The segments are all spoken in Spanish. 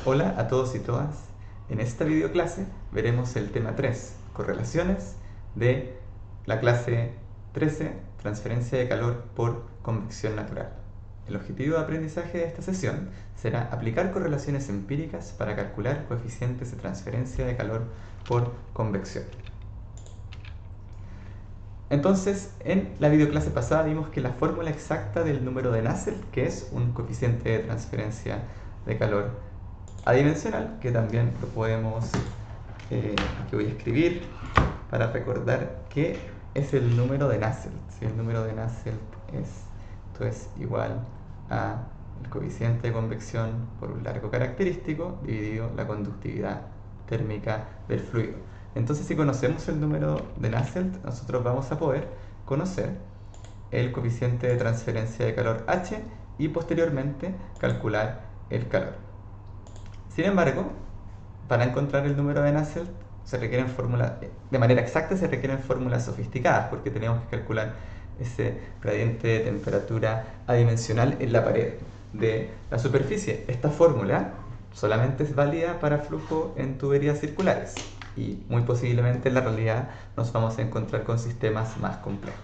Hola a todos y todas. En esta videoclase veremos el tema 3, correlaciones de la clase 13, transferencia de calor por convección natural. El objetivo de aprendizaje de esta sesión será aplicar correlaciones empíricas para calcular coeficientes de transferencia de calor por convección. Entonces, en la videoclase pasada vimos que la fórmula exacta del número de Nusselt, que es un coeficiente de transferencia de calor adimensional, que también lo podemos, que voy a escribir para recordar que es el número de Nusselt. Si el número de Nusselt es igual a el coeficiente de convección por un largo característico dividido la conductividad térmica del fluido. Entonces, si conocemos el número de Nusselt, nosotros vamos a poder conocer el coeficiente de transferencia de calor H y posteriormente calcular el calor. Sin embargo, para encontrar el número de Nusselt se requieren fórmulas, de manera exacta se requieren fórmulas sofisticadas, porque tenemos que calcular ese gradiente de temperatura adimensional en la pared de la superficie. Esta fórmula solamente es válida para flujo en tuberías circulares y muy posiblemente en la realidad nos vamos a encontrar con sistemas más complejos.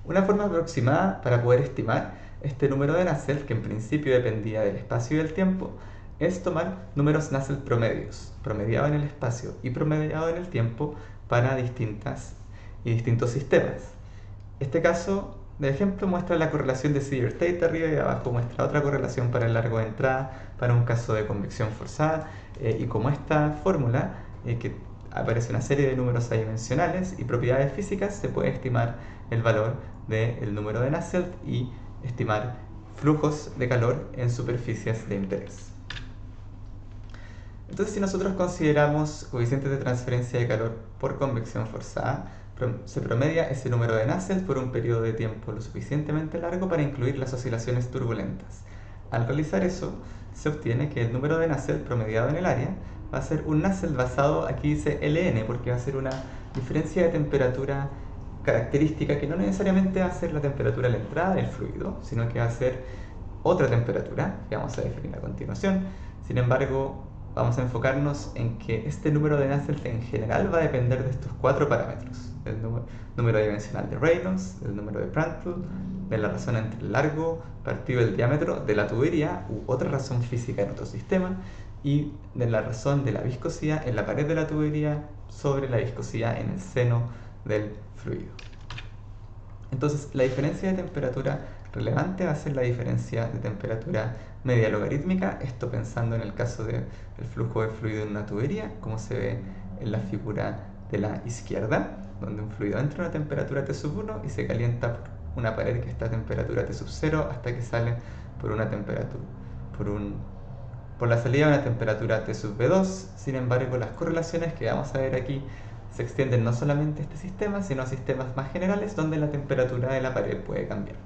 Una forma aproximada para poder estimar este número de Nusselt, que en principio dependía del espacio y del tiempo, es tomar números Nusselt promedios, promediado en el espacio y promediado en el tiempo para distintos sistemas. Este caso de ejemplo muestra la correlación de Sievert-Tate arriba y abajo muestra otra correlación para el largo de entrada para un caso de convección forzada, y como esta fórmula, que aparece una serie de números adimensionales y propiedades físicas, se puede estimar el valor del número de Nusselt y estimar flujos de calor en superficies de interés. Entonces, si nosotros consideramos coeficientes de transferencia de calor por convección forzada, se promedia ese número de Nusselt por un periodo de tiempo lo suficientemente largo para incluir las oscilaciones turbulentas. Al realizar eso, se obtiene que el número de Nusselt promediado en el área va a ser un Nusselt basado, aquí dice Ln, porque va a ser una diferencia de temperatura característica que no necesariamente va a ser la temperatura a la entrada del fluido, sino que va a ser otra temperatura, que vamos a definir a continuación. Sin embargo, vamos a enfocarnos en que este número de Nusselt en general va a depender de estos cuatro parámetros: del número dimensional de Reynolds, del número de Prandtl, de la razón entre el largo partido del diámetro de la tubería u otra razón física en otro sistema, y de la razón de la viscosidad en la pared de la tubería sobre la viscosidad en el seno del fluido. Entonces, la diferencia de temperatura relevante va a ser la diferencia de temperatura media logarítmica, esto pensando en el caso del flujo de fluido en una tubería, como se ve en la figura de la izquierda, donde un fluido entra a una temperatura T1 y se calienta por una pared que está a temperatura T0 hasta que sale por una temperatura, por la salida de una temperatura T2. Sin embargo, las correlaciones que vamos a ver aquí se extienden no solamente a este sistema, sino a sistemas más generales donde la temperatura de la pared puede cambiar.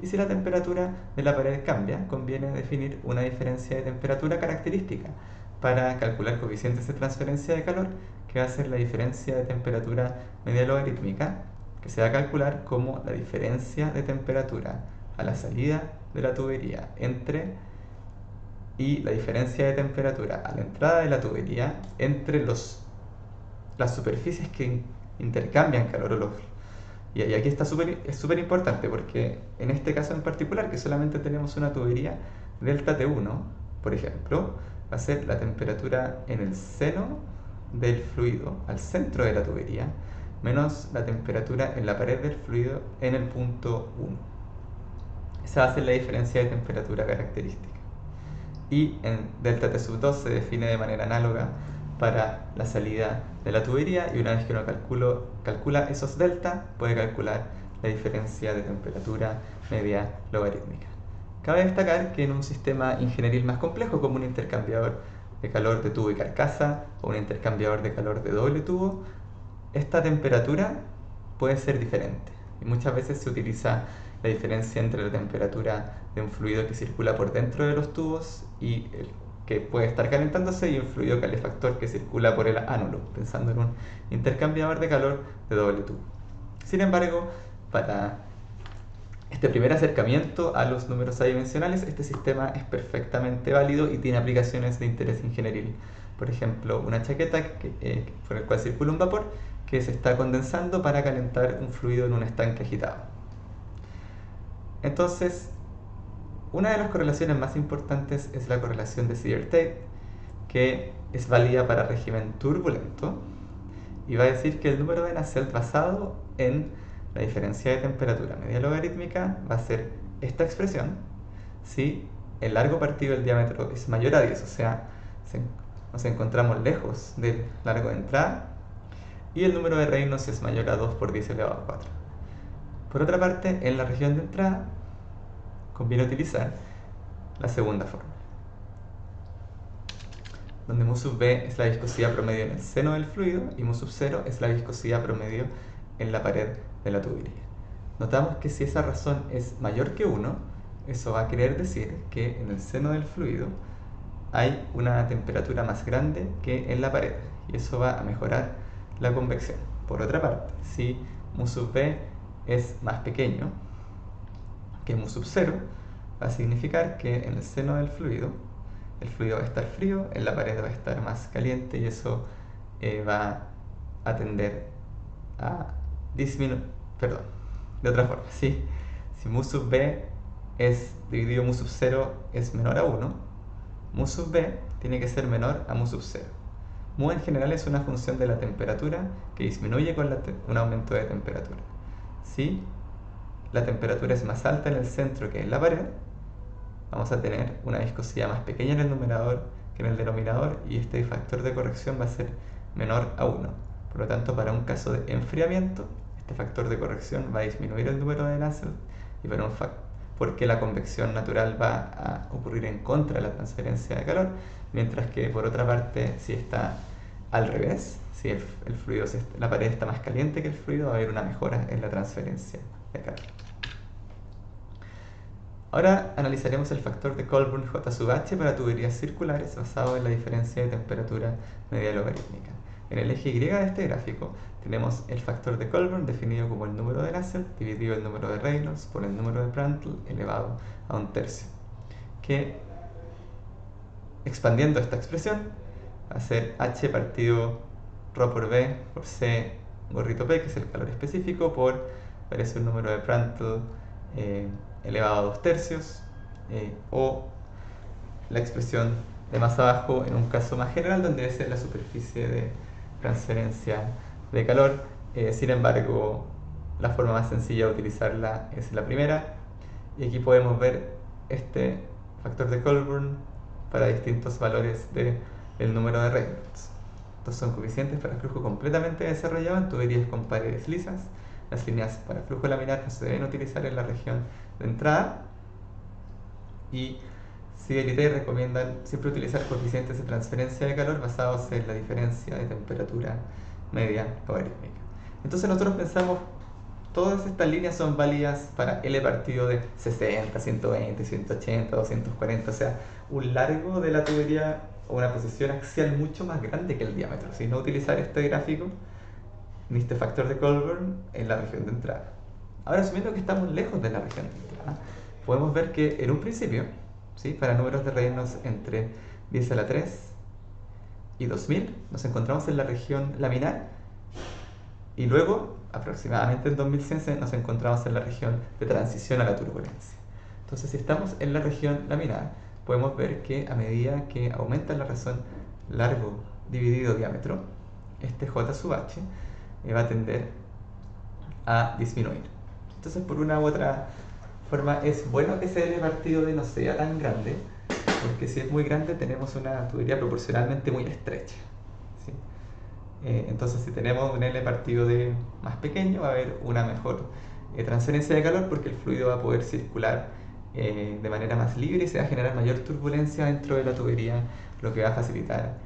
Y si la temperatura de la pared cambia, conviene definir una diferencia de temperatura característica para calcular coeficientes de transferencia de calor, que va a ser la diferencia de temperatura media logarítmica, que se va a calcular como la diferencia de temperatura a la salida de la tubería y la diferencia de temperatura a la entrada de la tubería entre las superficies que intercambian calor. Y aquí es súper importante, porque en este caso en particular, que solamente tenemos una tubería delta T1, por ejemplo, va a ser la temperatura en el seno del fluido, al centro de la tubería, menos la temperatura en la pared del fluido en el punto 1. Esa va a ser la diferencia de temperatura característica. Y en delta T2 se define de manera análoga para la salida de la tubería, y una vez que uno calcula esos delta, puede calcular la diferencia de temperatura media logarítmica. Cabe destacar que en un sistema ingenieril más complejo, como un intercambiador de calor de tubo y carcasa o un intercambiador de calor de doble tubo, esta temperatura puede ser diferente y muchas veces se utiliza la diferencia entre la temperatura de un fluido que circula por dentro de los tubos y el que puede estar calentándose, y un fluido calefactor que circula por el ánulo, pensando en un intercambiador de calor de doble tubo. Sin embargo, para este primer acercamiento a los números adimensionales, este sistema es perfectamente válido y tiene aplicaciones de interés ingenieril. Por ejemplo, una chaqueta por el cual circula un vapor que se está condensando para calentar un fluido en un estanque agitado. Entonces, una de las correlaciones más importantes es la correlación de Sider-Tate, que es válida para régimen turbulento y va a decir que el número de Nusselt basado en la diferencia de temperatura media logarítmica va a ser esta expresión si el largo partido del diámetro es mayor a 10, o sea, nos encontramos lejos del largo de entrada, y el número de Reynolds es mayor a 2 por 10 elevado a 4. Por otra parte, en la región de entrada conviene utilizar la segunda forma, donde mu sub b es la viscosidad promedio en el seno del fluido y mu sub 0 es la viscosidad promedio en la pared de la tubería. Notamos que si esa razón es mayor que 1, eso va a querer decir que en el seno del fluido hay una temperatura más grande que en la pared, y eso va a mejorar la convección. Por otra parte, si mu sub b es más pequeño que mu sub 0, va a significar que en el seno del fluido el fluido va a estar frío, en la pared va a estar más caliente, y eso va a tender a disminuir. Perdón, de otra forma, si mu sub b es dividido mu sub 0 es menor a 1, mu sub b tiene que ser menor a mu sub 0. Mu en general es una función de la temperatura que disminuye con un aumento de temperatura. Si la temperatura es más alta en el centro que en la pared, vamos a tener una viscosidad más pequeña en el numerador que en el denominador, y este factor de corrección va a ser menor a 1. Por lo tanto, para un caso de enfriamiento, este factor de corrección va a disminuir el número de Nusselt, y para porque la convección natural va a ocurrir en contra de la transferencia de calor, mientras que por otra parte, si está al revés, si el fluido, la pared está más caliente que el fluido, va a haber una mejora en la transferencia de calor. Ahora analizaremos el factor de Colburn J sub h para tuberías circulares basado en la diferencia de temperatura media logarítmica. En el eje Y de este gráfico tenemos el factor de Colburn definido como el número de Nusselt dividido el número de Reynolds por el número de Prandtl elevado a 1/3, que expandiendo esta expresión va a ser H partido ρ por B por C gorrito P, que es el calor específico, por parece un número de Prandtl elevado a 2/3, o la expresión de más abajo en un caso más general, donde debe ser la superficie de transferencia de calor. Sin embargo, la forma más sencilla de utilizarla es la primera, y aquí podemos ver este factor de Colburn para distintos valores del número de Reynolds. Estos son coeficientes para flujo completamente desarrollado en tuberías con paredes lisas. Las líneas para flujo laminar no se deben utilizar en la región de entrada, y Sider y Tate recomiendan siempre utilizar coeficientes de transferencia de calor basados en la diferencia de temperatura media logarítmica. Entonces nosotros pensamos, todas estas líneas son válidas para L partido de 60, 120, 180, 240, o sea, un largo de la tubería o una posición axial mucho más grande que el diámetro. Si no utilizar este gráfico ni este factor de Colburn en la región de entrada. Ahora, asumiendo que estamos lejos de la región de entrada, podemos ver que en un principio, ¿sí?, para números de Reynolds entre 10 a la 3 y 2000, nos encontramos en la región laminar, y luego, aproximadamente en 2100, nos encontramos en la región de transición a la turbulencia. Entonces, si estamos en la región laminar, podemos ver que a medida que aumenta la razón largo dividido diámetro, este J sub h va a tender a disminuir. Entonces, por una u otra forma, es bueno que ese L partido de no sea tan grande, porque si es muy grande tenemos una tubería proporcionalmente muy estrecha, ¿sí? Entonces, si tenemos un L partido de más pequeño, va a haber una mejor transferencia de calor, porque el fluido va a poder circular de manera más libre y se va a generar mayor turbulencia dentro de la tubería, lo que va a facilitar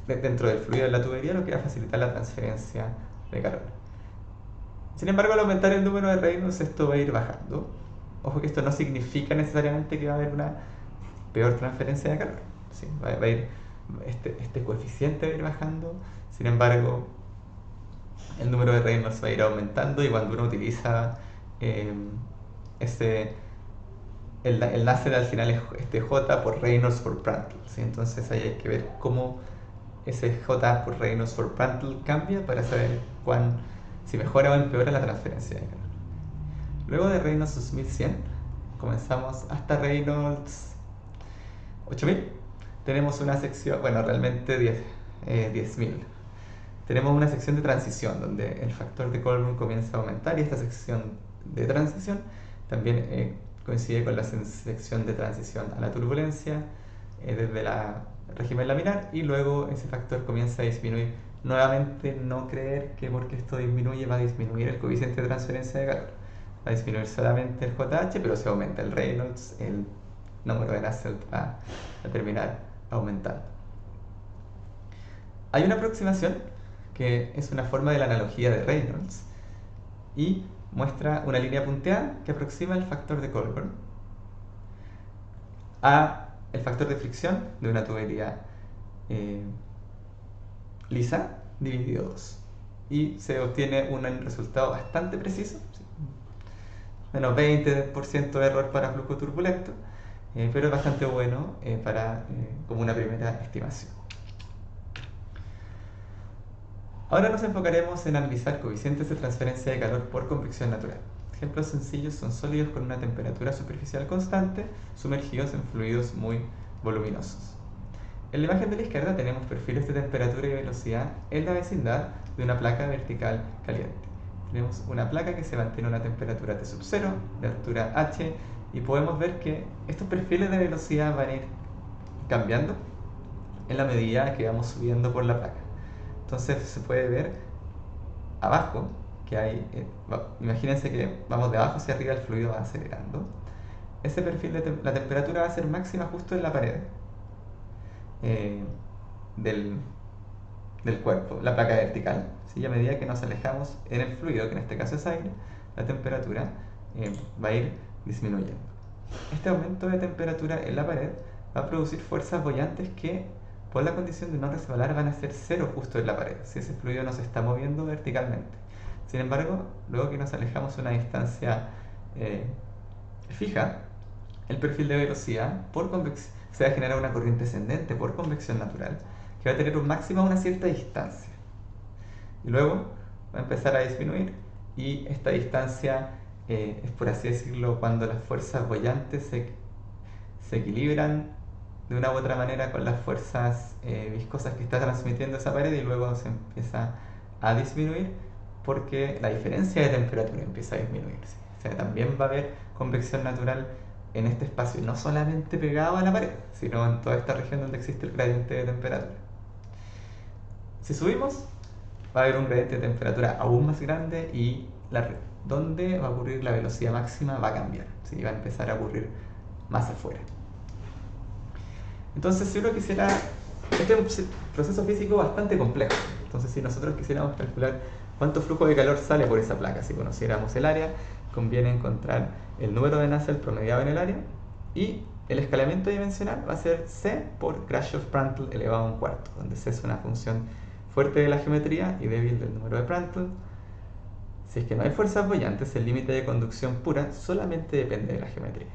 dentro del fluido de la tubería, lo que va a facilitar la transferencia de calor. Sin embargo, al aumentar el número de Reynolds, esto va a ir bajando. Ojo que esto no significa necesariamente que va a haber una peor transferencia de calor, ¿sí? Va a ir, este coeficiente va a ir bajando. Sin embargo, el número de Reynolds va a ir aumentando, y cuando uno utiliza ese, el Nusselt al final es J por Reynolds por Prandtl, ¿sí? Entonces ahí hay que ver cómo ese J por Reynolds por Prandtl cambia para saber si mejora o empeora la transferencia de calor. Luego de Reynolds 2100 comenzamos hasta Reynolds 8000. Tenemos una sección, bueno, realmente 10.000. Tenemos una sección de transición donde el factor de Colburn comienza a aumentar, y esta sección de transición también coincide con la sección de transición a la turbulencia desde el régimen laminar, y luego ese factor comienza a disminuir. Nuevamente, no creer que porque esto disminuye va a disminuir el coeficiente de transferencia de calor. Va a disminuir solamente el JH, pero si aumenta el Reynolds, el número de Nusselt va a terminar aumentando. Hay una aproximación que es una forma de la analogía de Reynolds y muestra una línea punteada que aproxima el factor de Colburn a el factor de fricción de una tubería lisa dividido 2, y se obtiene un resultado bastante preciso, ¿sí? Menos 20% de error para flujo turbulento, pero es bastante bueno como una primera estimación. Ahora nos enfocaremos en analizar coeficientes de transferencia de calor por convección natural. Ejemplos sencillos son sólidos con una temperatura superficial constante sumergidos en fluidos muy voluminosos. En la imagen de la izquierda tenemos perfiles de temperatura y velocidad en la vecindad de una placa vertical caliente. Tenemos una placa que se mantiene a una temperatura T sub 0, de altura H, y podemos ver que estos perfiles de velocidad van a ir cambiando en la medida que vamos subiendo por la placa. Entonces se puede ver abajo que hay, imagínense que vamos de abajo hacia arriba, el fluido va acelerando. Ese perfil de la temperatura va a ser máxima justo en la pared del cuerpo, la placa vertical, ¿sí? Y a medida que nos alejamos en el fluido, que en este caso es aire, la temperatura va a ir disminuyendo. Este aumento de temperatura en la pared va a producir fuerzas bollantes que, por la condición de no resbalar, van a ser cero justo en la pared, si ese fluido no se está moviendo verticalmente. Sin embargo, luego que nos alejamos a una distancia fija, el perfil de velocidad se va a generar una corriente ascendente por convección natural, que va a tener un máximo a una cierta distancia. Y luego va a empezar a disminuir, y esta distancia es, por así decirlo, cuando las fuerzas bollantes se equilibran de una u otra manera con las fuerzas viscosas que está transmitiendo esa pared, y luego se empieza a disminuir porque la diferencia de temperatura empieza a disminuirse. O sea, también va a haber convección natural en este espacio, no solamente pegado a la pared, sino en toda esta región donde existe el gradiente de temperatura. Si subimos, va a haber un gradiente de temperatura aún más grande, y donde va a ocurrir la velocidad máxima va a cambiar, ¿sí? Va a empezar a ocurrir más afuera. Entonces, si uno quisiera, este es un proceso físico bastante complejo. Entonces, si nosotros quisiéramos calcular cuánto flujo de calor sale por esa placa, si conociéramos el área, conviene encontrar el número de Nusselt promediado en el área, y el escalamiento dimensional va a ser C por Grashof-Prandtl elevado a un cuarto, donde C es una función fuerte de la geometría y débil del número de Prandtl. Si es que no hay fuerzas bollantes, el límite de conducción pura solamente depende de la geometría.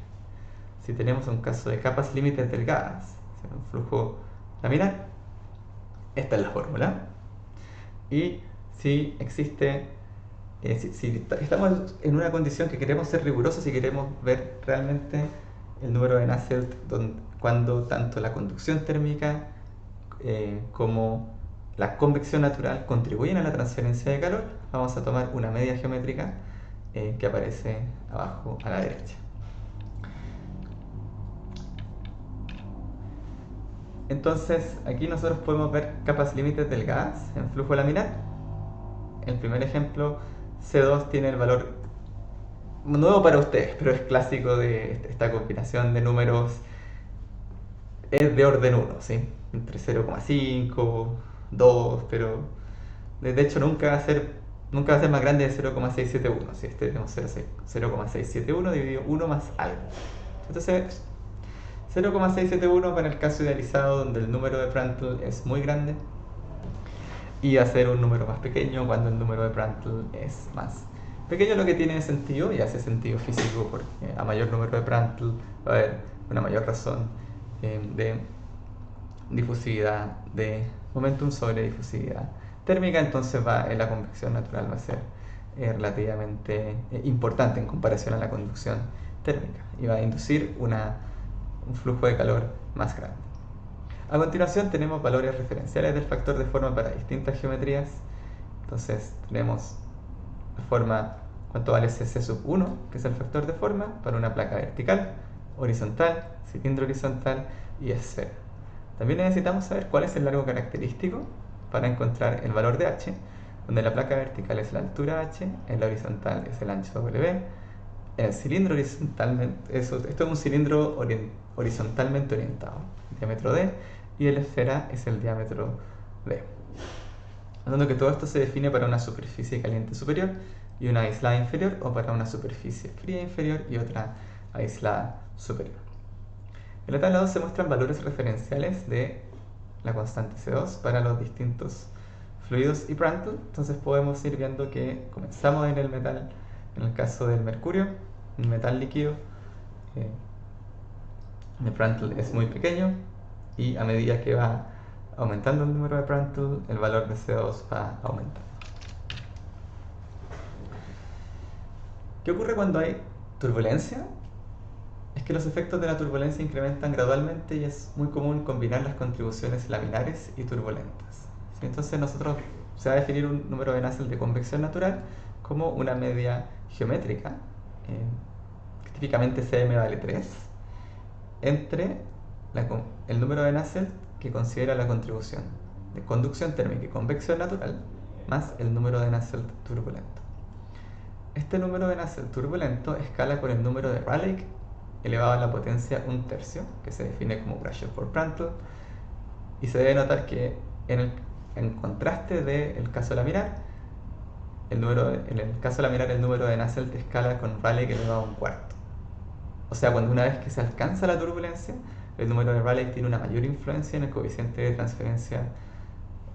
Si tenemos un caso de capas límites delgadas, un flujo laminar, esta es la fórmula. Y si existe, si estamos en una condición que queremos ser rigurosos y queremos ver realmente el número de Nusselt cuando tanto la conducción térmica como la convección natural contribuyen a la transferencia de calor, vamos a tomar una media geométrica que aparece abajo a la derecha. Entonces, aquí nosotros podemos ver capas límites delgadas en flujo laminar. El primer ejemplo, C2 tiene el valor nuevo para ustedes, pero es clásico de esta combinación de números, es de orden 1, ¿sí? Entre 0,5, 2, pero de hecho nunca va a ser más grande de 0,671. Si tenemos 0,671 dividido 1 más algo. Entonces, 0,671 para el caso idealizado donde el número de Prandtl es muy grande, y hacer un número más pequeño cuando el número de Prandtl es más Pequeño lo que tiene sentido y hace sentido físico porque a mayor número de Prandtl va a haber una mayor razón de difusividad, de momentum sobre difusividad térmica, entonces la convección natural va a ser relativamente importante en comparación a la conducción térmica y va a inducir un flujo de calor más grande. A continuación tenemos valores referenciales del factor de forma para distintas geometrías. Entonces tenemos la forma cuánto vale CC sub 1, que es el factor de forma para una placa vertical, horizontal, cilindro horizontal y esfera. También necesitamos saber cuál es el largo característico para encontrar el valor de h, donde la placa vertical es la altura h, en la horizontal es el ancho w, en el cilindro horizontalmente, esto es un cilindro horizontalmente orientado, diámetro d, y el esfera es el diámetro d. Notando que todo esto se define para una superficie caliente superior y una aislada inferior, o para una superficie fría inferior y otra aislada superior. En la tabla 2 se muestran valores referenciales de la constante C2 para los distintos fluidos y Prandtl. Entonces podemos ir viendo que comenzamos en el metal, en el caso del mercurio, un metal líquido, el Prandtl es muy pequeño y a medida que va aumentando el número de Prandtl, el valor de CO2 va aumentando. ¿Qué ocurre cuando hay turbulencia? Es que los efectos de la turbulencia incrementan gradualmente y es muy común combinar las contribuciones laminares y turbulentas. ¿Sí? Entonces se va a definir un número de Nusselt de convección natural como una media geométrica, que típicamente Cm vale 3, entre el número de Nusselt que considera la contribución de conducción térmica y convección natural más el número de Nusselt turbulento. Este número de Nusselt turbulento escala con el número de Rayleigh elevado a la potencia 1/3, que se define como pressure por Prandtl, y se debe notar que en contraste del caso laminar, en el caso laminar el número de Nusselt escala con Rayleigh elevado a 1/4. O sea, cuando una vez que se alcanza la turbulencia, el número de Rayleigh tiene una mayor influencia en el coeficiente de transferencia,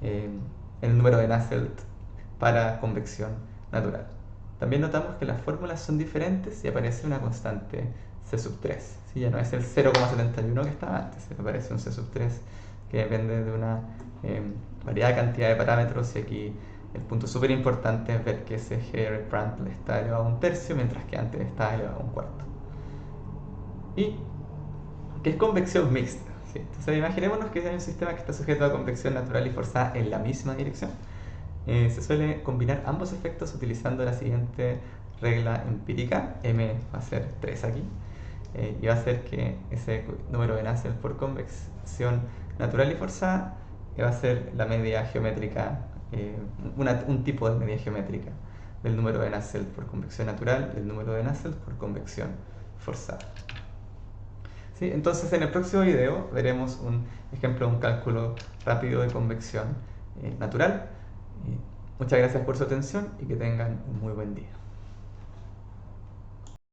en el número de Nusselt para convección natural. También notamos que las fórmulas son diferentes y aparece una constante C sub 3. ¿Sí? Ya no es el 0,71 que estaba antes, aparece un C sub 3 que depende de una variada cantidad de parámetros, y aquí el punto súper importante es ver que ese G Prandtl está elevado a 1/3, mientras que antes estaba elevado a 1/4. Y que es convección mixta. ¿Sí? Entonces imaginémonos que hay un sistema que está sujeto a convección natural y forzada en la misma dirección. Se suele combinar ambos efectos utilizando la siguiente regla empírica. M va a ser 3 aquí, y va a ser que ese número de Nusselt por convección natural y forzada va a ser la media geométrica, un tipo de media geométrica del número de Nusselt por convección natural y el número de Nusselt por convección forzada. ¿Sí? Entonces en el próximo video veremos un ejemplo de un cálculo rápido de convección natural. Muchas gracias por su atención y que tengan un muy buen día.